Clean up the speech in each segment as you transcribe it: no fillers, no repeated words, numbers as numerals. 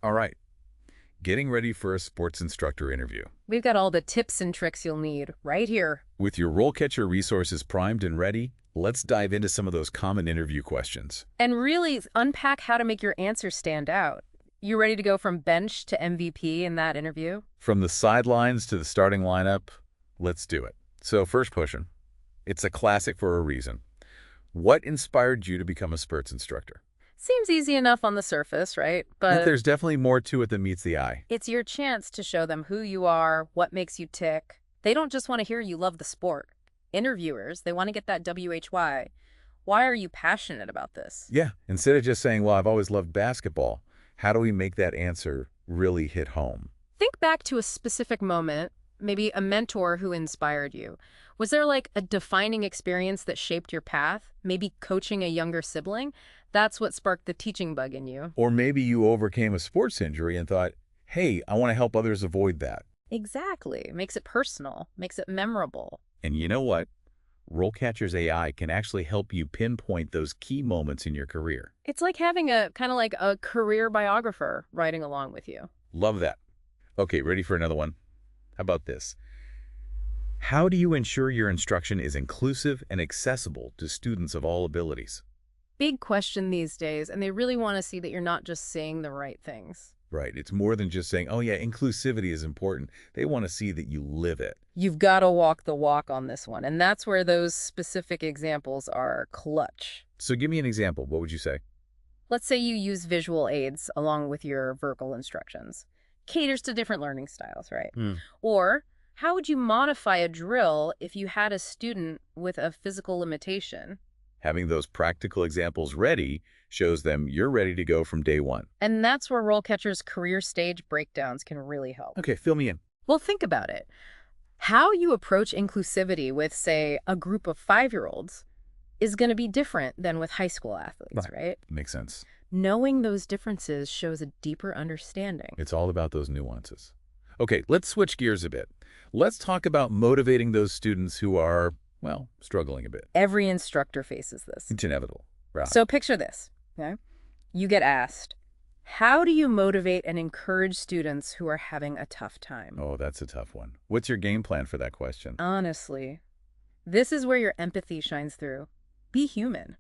All right, getting ready for a sports instructor interview. We've got all the tips and tricks you'll need right here. With your RoleCatcher resources primed and ready, let's dive into some of those common interview questions. And really unpack how to make your answers stand out. You ready to go from bench to MVP in that interview? From the sidelines to the starting lineup, let's do it. So first question, it's a classic for a reason. What inspired you to become a sports instructor? Seems easy enough on the surface, right? But But there's definitely more to it than meets the eye. it's your chance to show them who you are, what makes you tick. They don't just want to hear you love the sport. Interviewers, they want to get that WHY. Why are you passionate about this? Yeah, instead of just saying, well, I've always loved basketball, how do we make that answer really hit home? Think back to a specific moment, maybe a mentor who inspired you. Was there like a defining experience that shaped your path? Maybe coaching a younger sibling? That's what sparked the teaching bug in you. Or maybe you overcame a sports injury and thought, hey, I want to help others avoid that. Exactly. Makes it personal, makes it memorable. And you know what? RoleCatcher's AI can actually help you pinpoint those key moments in your career. It's like having a kind of like a career biographer writing along with you. Love that. Okay, ready for another one? How about this? How do you ensure your instruction is inclusive and accessible to students of all abilities? Big question these days, and they really want to see that you're not just saying the right things. Right, it's more than just saying, oh yeah, inclusivity is important. They want to see that you live it. You've got to walk the walk on this one, and that's where those specific examples are clutch. So give me an example. What would you say? Let's say you use visual aids along with your verbal instructions. Caters to different learning styles, right? Or how would you modify a drill if you had a student with a physical limitation? Having those practical examples ready shows them you're ready to go from day one. And that's where RoleCatcher's career stage breakdowns can really help. Okay, fill me in. Well, think about it. How you approach inclusivity with, say, a group of 5-year-olds is going to be different than with high school athletes, right? Makes sense. Knowing those differences shows a deeper understanding. It's all about those nuances. Okay, let's switch gears a bit. Let's talk about motivating those students who are, well, struggling a bit. Every instructor faces this. It's inevitable. Right. So picture this, okay? You get asked, how do you motivate and encourage students who are having a tough time? Oh, that's a tough one. What's your game plan for that question? Honestly, this is where your empathy shines through. Be human.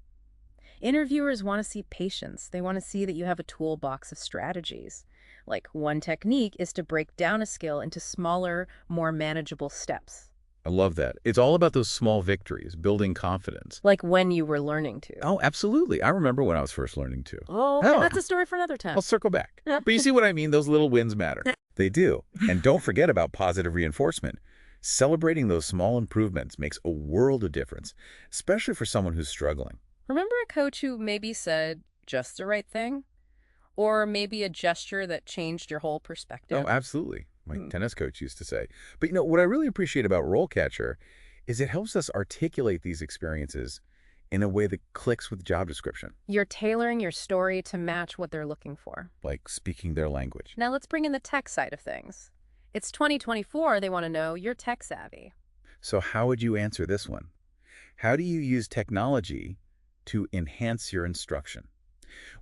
Interviewers want to see patience. They want to see that you have a toolbox of strategies. Like one technique is to break down a skill into smaller, more manageable steps. I love that. It's all about those small victories, building confidence. Like when you were learning to. Oh, absolutely. I remember when I was first learning to. Oh, Oh. that's a story for another time. I'll circle back. But you see what I mean? Those little wins matter. They do. And don't forget about positive reinforcement. Celebrating those small improvements makes a world of difference, especially for someone who's struggling. Remember a coach who maybe said just the right thing? Or maybe a gesture that changed your whole perspective? Oh, absolutely. My tennis coach used to say. But you know, what I really appreciate about RoleCatcher is it helps us articulate these experiences in a way that clicks with the job description, You're tailoring your story to match what they're looking for. like speaking their language. Now let's bring in the tech side of things. It's 2024, they want to know you're tech savvy. So how would you answer this one? How do you use technology to enhance your instruction?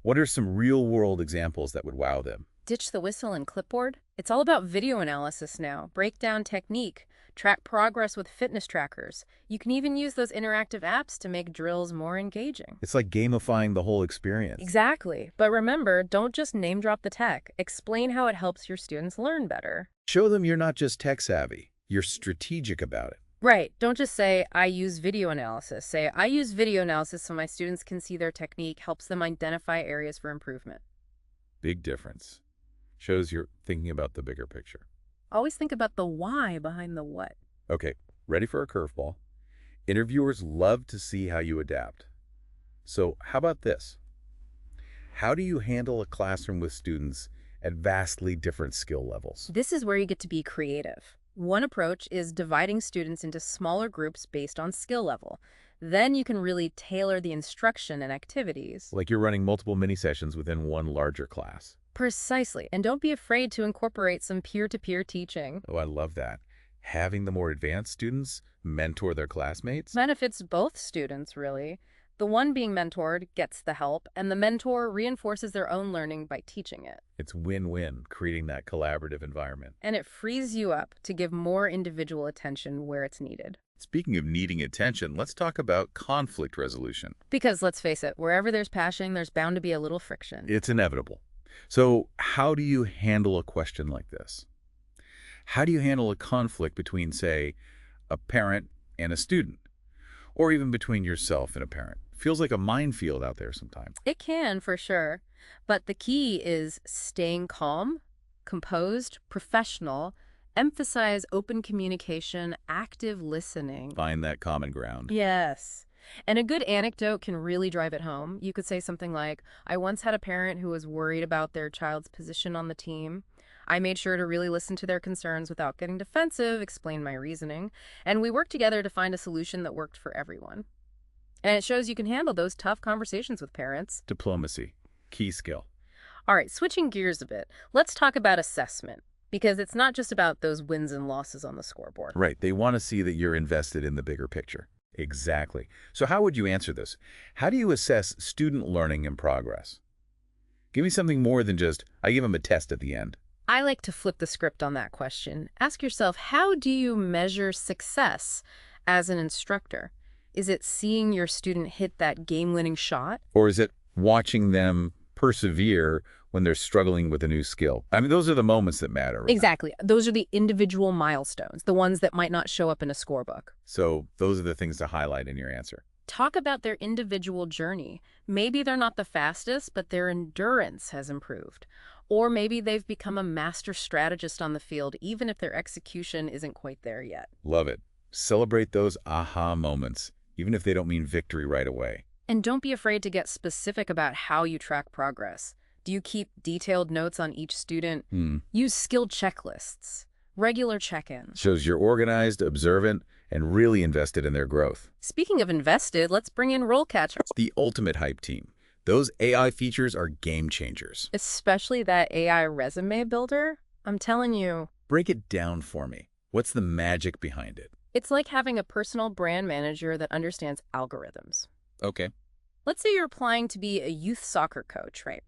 What are some real-world examples that would wow them? Ditch the whistle and clipboard. It's all about video analysis now. Break down technique. Track progress with fitness trackers. You can even use those interactive apps to make drills more engaging. It's like gamifying the whole experience. Exactly. But remember, don't just name drop the tech. Explain how it helps your students learn better. Show them you're not just tech-savvy, you're strategic about it. Right. Don't just say, I use video analysis. Say, I use video analysis so my students can see their technique helps them identify areas for improvement. Big difference. Shows you're thinking about the bigger picture. Always think about the why behind the what. Okay, ready for a curveball? Interviewers love to see how you adapt. So how about this? How do you handle a classroom with students at vastly different skill levels? This is where you get to be creative. One approach is dividing students into smaller groups based on skill level. Then you can really tailor the instruction and activities. Like you're running multiple mini-sessions within one larger class. Precisely. And don't be afraid to incorporate some peer-to-peer teaching. Oh, I love that. Having the more advanced students mentor their classmates? Benefits both students, really. The one being mentored gets the help, and the mentor reinforces their own learning by teaching it. It's win-win, creating that collaborative environment. And it frees you up to give more individual attention where it's needed. Speaking of needing attention, let's talk about conflict resolution. Because let's face it, wherever there's passion, there's bound to be a little friction. It's inevitable. So how do you handle a question like this? How do you handle a conflict between, say, a parent and a student? Or even between yourself and a parent? Feels like a minefield out there sometimes. It can, for sure. But the key is staying calm, composed, professional, emphasize open communication, active listening. Find that common ground. Yes. And a good anecdote can really drive it home. You could say something like, I once had a parent who was worried about their child's position on the team. I made sure to really listen to their concerns without getting defensive, explain my reasoning, and we worked together to find a solution that worked for everyone. And it shows you can handle those tough conversations with parents. Diplomacy, key skill. All right, switching gears a bit, let's talk about assessment, because it's not just about those wins and losses on the scoreboard. Right, they want to see that you're invested in the bigger picture. Exactly. So how would you answer this? How do you assess student learning and progress? Give me something more than just, I give them a test at the end. I like to flip the script on that question. Ask yourself, how do you measure success as an instructor? Is it seeing your student hit that game-winning shot? Or is it watching them persevere when they're struggling with a new skill? I mean, those are the moments that matter. Right? Exactly. Those are the individual milestones, the ones that might not show up in a scorebook. So those are the things to highlight in your answer. Talk about their individual journey. Maybe they're not the fastest, but their endurance has improved. Or maybe they've become a master strategist on the field, even if their execution isn't quite there yet. Love it. Celebrate those aha moments, even if they don't mean victory right away. And don't be afraid to get specific about how you track progress. Do you keep detailed notes on each student? Use skilled checklists, regular check-ins. Shows you're organized, observant, and really invested in their growth. Speaking of invested, let's bring in RoleCatcher. The ultimate hype team. Those AI features are game changers. Especially that AI resume builder. I'm telling you. Break it down for me. What's the magic behind it? It's like having a personal brand manager that understands algorithms. Okay. Let's say you're applying to be a youth soccer coach, right?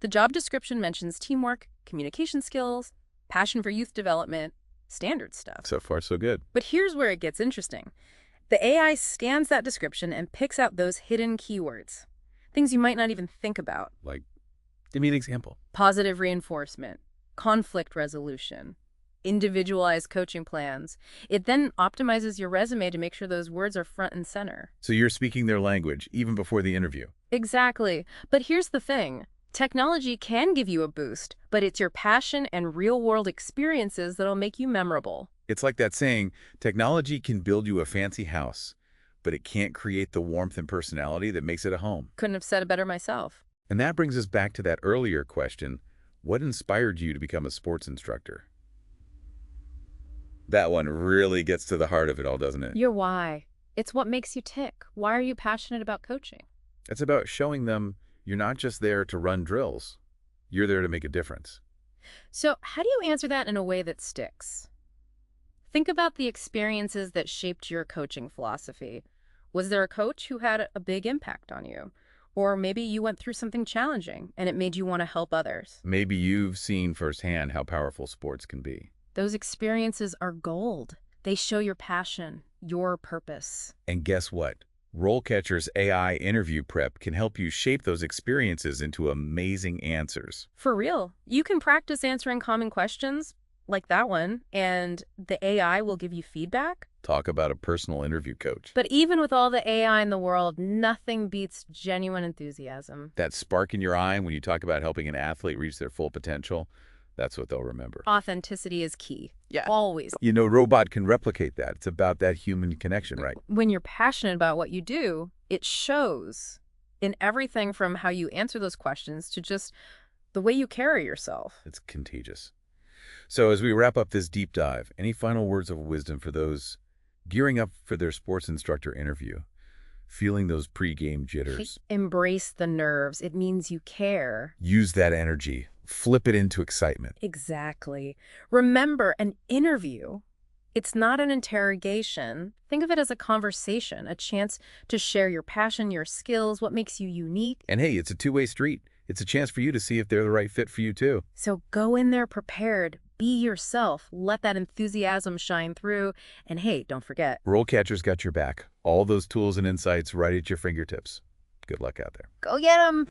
The job description mentions teamwork, communication skills, passion for youth development, standard stuff. So far, so good. But here's where it gets interesting. The AI scans that description and picks out those hidden keywords, things you might not even think about. Like, give me an example. Positive reinforcement, conflict resolution, individualized coaching plans. It then optimizes your resume to make sure those words are front and center. So you're speaking their language, even before the interview. Exactly. But here's the thing. Technology can give you a boost, but it's your passion and real-world experiences that'll make you memorable. It's like that saying, technology can build you a fancy house, but it can't create the warmth and personality that makes it a home. Couldn't have said it better myself. And that brings us back to that earlier question, what inspired you to become a sports instructor? That one really gets to the heart of it all, doesn't it? Your why. It's what makes you tick. Why are you passionate about coaching? It's about showing them you're not just there to run drills. You're there to make a difference. So how do you answer that in a way that sticks? Think about the experiences that shaped your coaching philosophy. Was there a coach who had a big impact on you? Or maybe you went through something challenging and it made you want to help others. Maybe you've seen firsthand how powerful sports can be. Those experiences are gold. They show your passion, your purpose. And guess what? RoleCatcher's AI interview prep can help you shape those experiences into amazing answers. For real. You can practice answering common questions, like that one, and the AI will give you feedback. Talk about a personal interview coach. But even with all the AI in the world, nothing beats genuine enthusiasm. That spark in your eye when you talk about helping an athlete reach their full potential, that's what they'll remember. Authenticity is key. Yeah. Always. You know, robot can replicate that. It's about that human connection, right? When you're passionate about what you do, it shows in everything from how you answer those questions to just the way you carry yourself. It's contagious. So as we wrap up this deep dive, any final words of wisdom for those gearing up for their sports instructor interview, feeling those pre-game jitters? Embrace the nerves. It means you care. Use that energy. Flip it into excitement. Exactly. Remember, an interview It's not an interrogation. Think of it as a conversation, a chance to share your passion, your skills, what makes you unique. And hey, it's a two-way street. It's a chance for you to see if they're the right fit for you too. So go in there prepared, be yourself, let that enthusiasm shine through, and hey, don't forget, RoleCatcher's got your back. All those tools and insights right at your fingertips. Good luck out there. go get 'em!